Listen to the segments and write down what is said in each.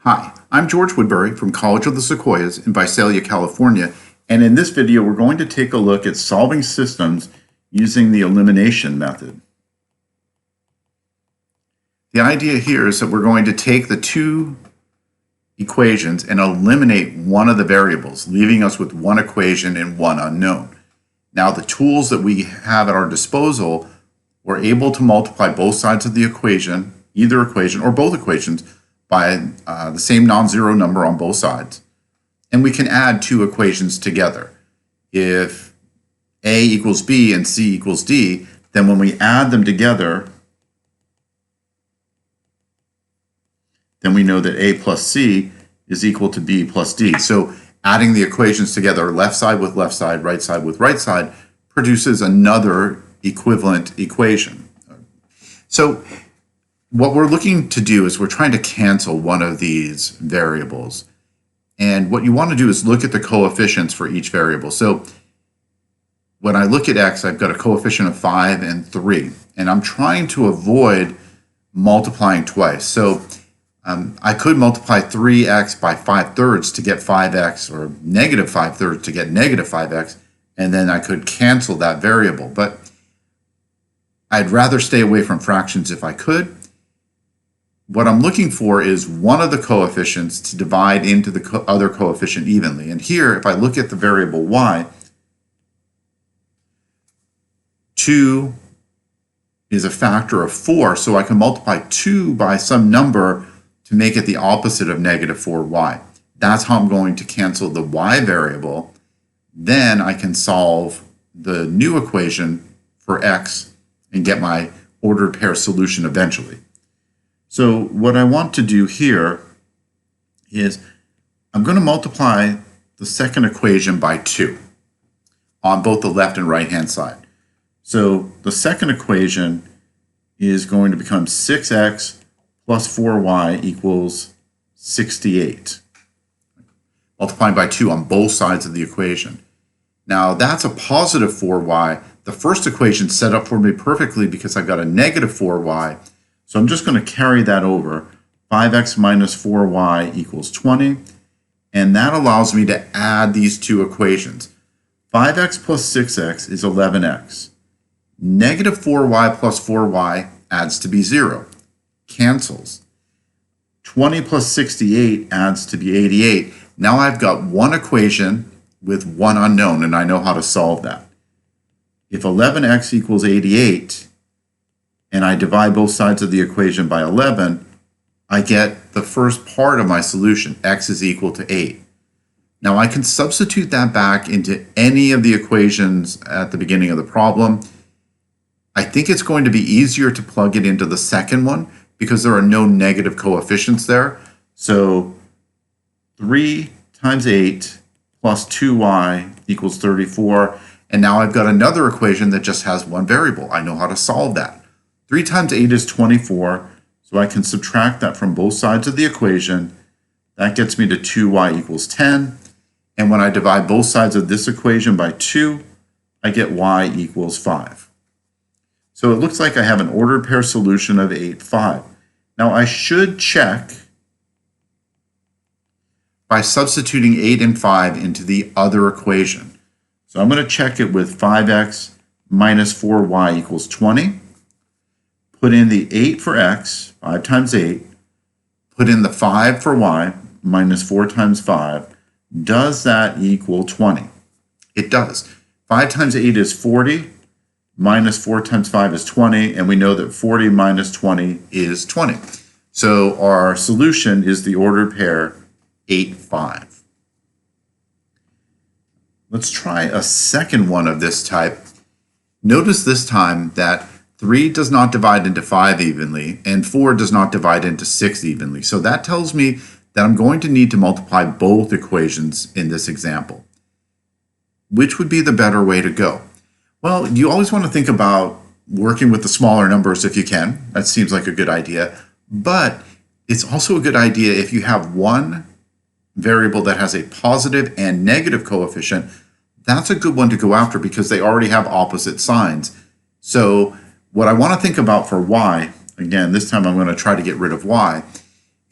Hi, I'm George Woodbury from College of the Sequoias in Visalia, California, and in this video we're going to take a look at solving systems using the elimination method. The idea here is that we're going to take the two equations and eliminate one of the variables, leaving us with one equation and one unknown. Now the tools that we have at our disposal, we're able to multiply both sides of the equation, either equation or both equations, by the same non-zero number on both sides. And we can add two equations together. If A equals B and C equals D, then when we add them together, then we know that A plus C is equal to B plus D. So adding the equations together, left side with left side, right side with right side, produces another equivalent equation. So what we're looking to do is we're trying to cancel one of these variables. And what you want to do is look at the coefficients for each variable. So when I look at x, I've got a coefficient of 5 and 3. And I'm trying to avoid multiplying twice. So I could multiply 3x by 5/3 to get 5x, or negative 5/3 to get negative 5x, and then I could cancel that variable. But I'd rather stay away from fractions if I could. What I'm looking for is one of the coefficients to divide into the other coefficient evenly. And here, if I look at the variable y, 2 is a factor of 4, so I can multiply 2 by some number to make it the opposite of negative 4y. That's how I'm going to cancel the y variable. Then I can solve the new equation for x and get my ordered pair solution eventually. So what I want to do here is I'm going to multiply the second equation by 2 on both the left and right hand side. So the second equation is going to become 6x plus 4y equals 68. Multiplying by 2 on both sides of the equation. Now that's a positive 4y. The first equation set up for me perfectly because I've got a negative 4y. So I'm just going to carry that over. 5x minus 4y equals 20. And that allows me to add these two equations. 5x plus 6x is 11x. Negative 4y plus 4y adds to be 0. Cancels. 20 plus 68 adds to be 88. Now I've got one equation with one unknown, and I know how to solve that. If 11x equals 88, and I divide both sides of the equation by 11, I get the first part of my solution, x is equal to 8. Now I can substitute that back into any of the equations at the beginning of the problem. I think it's going to be easier to plug it into the second one because there are no negative coefficients there. So 3 times 8 plus 2y equals 34. And now I've got another equation that just has one variable. I know how to solve that. 3 times 8 is 24, so I can subtract that from both sides of the equation. That gets me to 2y equals 10. And when I divide both sides of this equation by 2, I get y equals 5. So it looks like I have an ordered pair solution of 8, 5. Now I should check by substituting 8 and 5 into the other equation. So I'm going to check it with 5x minus 4y equals 20. Put in the 8 for x, 5 times 8. Put in the 5 for y, minus 4 times 5. Does that equal 20? It does. 5 times 8 is 40. Minus 4 times 5 is 20. And we know that 40 minus 20 is 20. So our solution is the ordered pair 8, 5. Let's try a second one of this type. Notice this time that 3 does not divide into 5 evenly, and 4 does not divide into 6 evenly. So that tells me that I'm going to need to multiply both equations in this example. Which would be the better way to go? Well, you always want to think about working with the smaller numbers if you can. That seems like a good idea. But it's also a good idea if you have one variable that has a positive and negative coefficient. That's a good one to go after because they already have opposite signs. So what I want to think about for y, again, this time I'm going to try to get rid of y,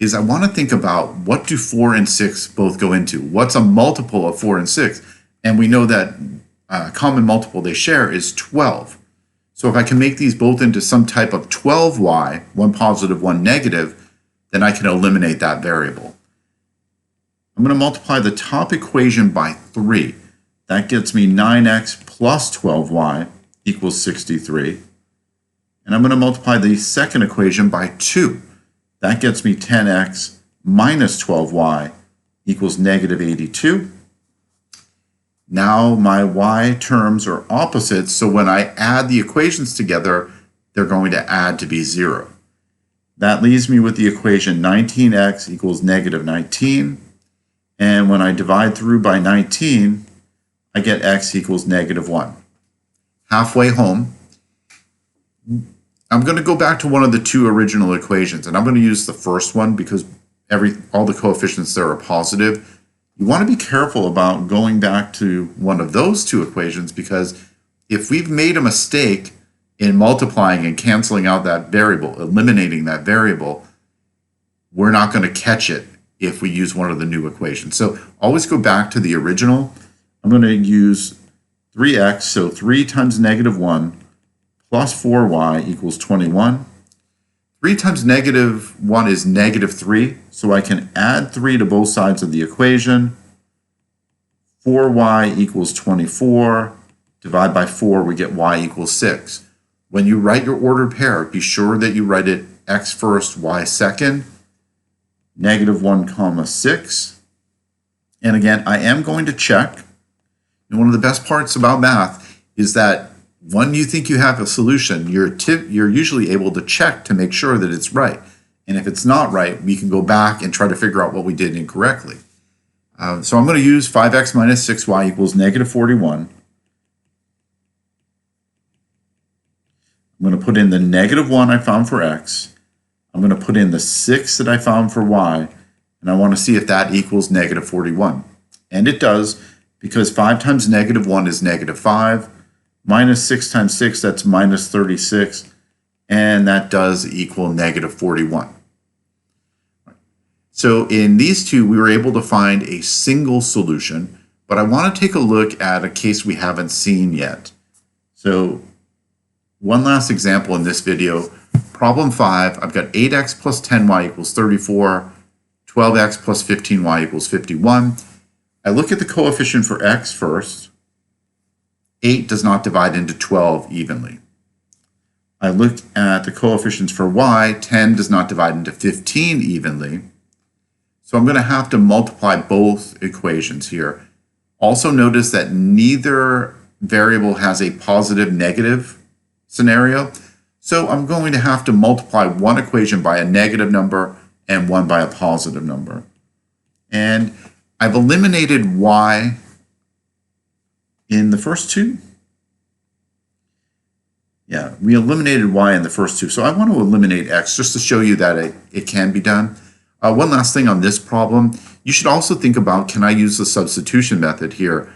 is I want to think about what do 4 and 6 both go into? What's a multiple of 4 and 6? And we know that common multiple they share is 12. So if I can make these both into some type of 12y, one positive, one negative, then I can eliminate that variable. I'm going to multiply the top equation by 3. That gets me 9x plus 12y equals 63. And I'm going to multiply the second equation by 2. That gets me 10x minus 12y equals negative 82. Now my y terms are opposites, so when I add the equations together, they're going to add to be 0. That leaves me with the equation 19x equals negative 19. And when I divide through by 19, I get x equals negative 1. Halfway home, I'm going to go back to one of the two original equations, and I'm going to use the first one because all the coefficients there are positive. You want to be careful about going back to one of those two equations, because if we've made a mistake in multiplying and canceling out that variable, eliminating that variable, we're not going to catch it if we use one of the new equations. So always go back to the original. I'm going to use 3x, so 3 times negative 1 plus 4y equals 21. 3 times negative 1 is negative 3, so I can add 3 to both sides of the equation. 4y equals 24. Divide by 4, we get y equals 6. When you write your ordered pair, be sure that you write it x first, y second. Negative 1 comma 6. And again, I am going to check. And one of the best parts about math is that when you think you have a solution, you're usually able to check to make sure that it's right. And if it's not right, we can go back and try to figure out what we did incorrectly. So I'm going to use 5x minus 6y equals negative 41. I'm going to put in the negative 1 I found for x. I'm going to put in the 6 that I found for y. And I want to see if that equals negative 41. And it does, because 5 times negative 1 is negative 5. Minus 6 times 6, that's minus 36. And that does equal negative 41. So in these two, we were able to find a single solution. But I want to take a look at a case we haven't seen yet. So one last example in this video. Problem 5, I've got 8x plus 10y equals 34. 12x plus 15y equals 51. I look at the coefficient for x first. 8 does not divide into 12 evenly. I look at the coefficients for y. 10 does not divide into 15 evenly. So I'm going to have to multiply both equations here. Also notice that neither variable has a positive negative scenario. So I'm going to have to multiply one equation by a negative number and one by a positive number. And I've eliminated y in the first two. Yeah, we eliminated y in the first two. So I want to eliminate x just to show you that it can be done. One last thing on this problem, you should also think about, can I use the substitution method here?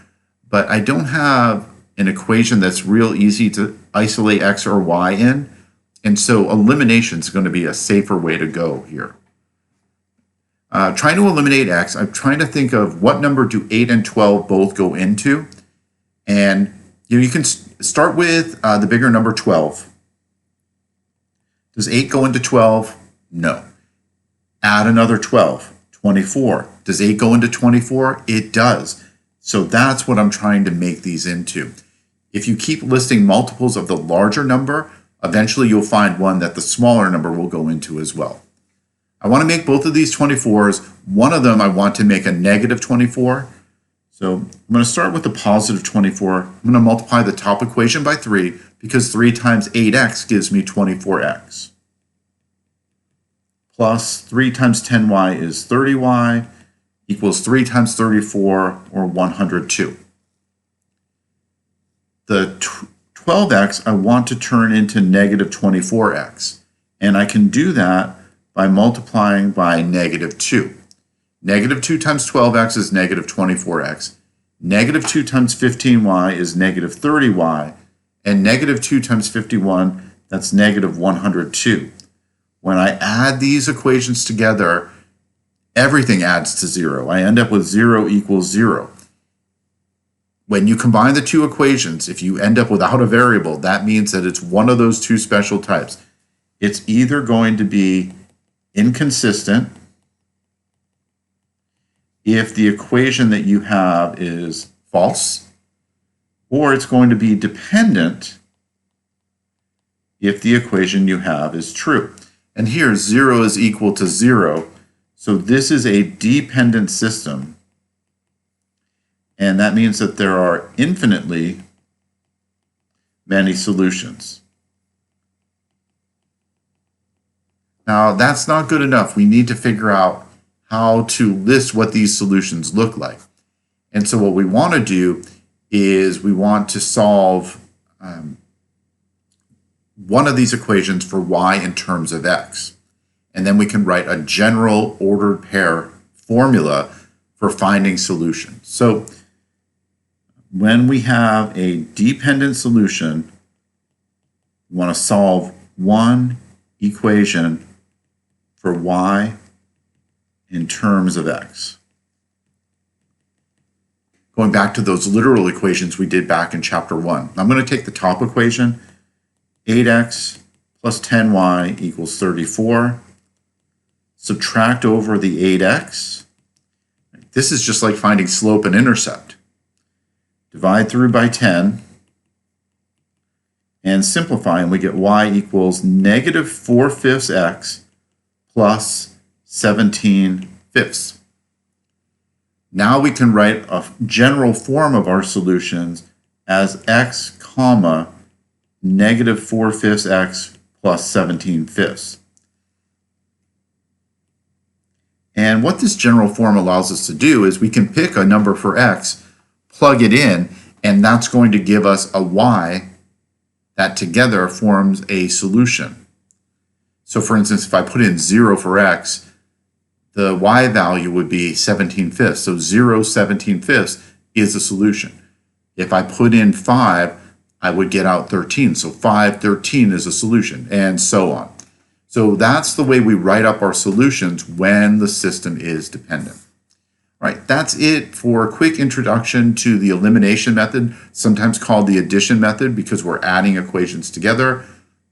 But I don't have an equation that's real easy to isolate x or y in. And so elimination is going to be a safer way to go here. Trying to eliminate x, I'm trying to think of what number do 8 and 12 both go into. And you can start with the bigger number 12. Does 8 go into 12? No. Add another 12, 24. Does 8 go into 24? It does. So that's what I'm trying to make these into. If you keep listing multiples of the larger number, eventually you'll find one that the smaller number will go into as well. I want to make both of these 24s. One of them I want to make a negative 24. So I'm going to start with the positive 24. I'm going to multiply the top equation by 3 because 3 times 8x gives me 24x. Plus 3 times 10y is 30y equals 3 times 34 or 102. The 12x I want to turn into negative 24x. And I can do that by multiplying by negative 2. Negative 2 times 12x is negative 24x. Negative 2 times 15y is negative 30y. And negative 2 times 51, that's negative 102. When I add these equations together, everything adds to 0. I end up with 0 equals 0. When you combine the two equations, if you end up without a variable, that means that it's one of those two special types. It's either going to be inconsistent if the equation that you have is false, or it's going to be dependent if the equation you have is true. And here 0 is equal to 0, so this is a dependent system. And that means that there are infinitely many solutions. Now, that's not good enough. We need to figure out how to list what these solutions look like. And so what we want to do is we want to solve one of these equations for y in terms of x. And then we can write a general ordered pair formula for finding solutions. So when we have a dependent solution, we want to solve one equation for y in terms of x. Going back to those literal equations we did back in chapter 1. I'm going to take the top equation, 8x plus 10y equals 34. Subtract over the 8x. This is just like finding slope and intercept. Divide through by 10 and simplify, and we get y equals negative 4/5 x plus 17/5. Now we can write a general form of our solutions as x comma negative 4/5 x plus 17/5. And what this general form allows us to do is we can pick a number for x, plug it in, and that's going to give us a y that together forms a solution. So for instance, if I put in 0 for x, the y value would be 17/5. So 0 17/5 is a solution. If I put in 5, I would get out 13. So 5 13 is a solution, and so on. So that's the way we write up our solutions when the system is dependent. All right, that's it for a quick introduction to the elimination method, sometimes called the addition method because we're adding equations together.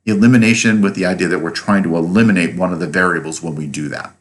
Elimination with the idea that we're trying to eliminate one of the variables when we do that.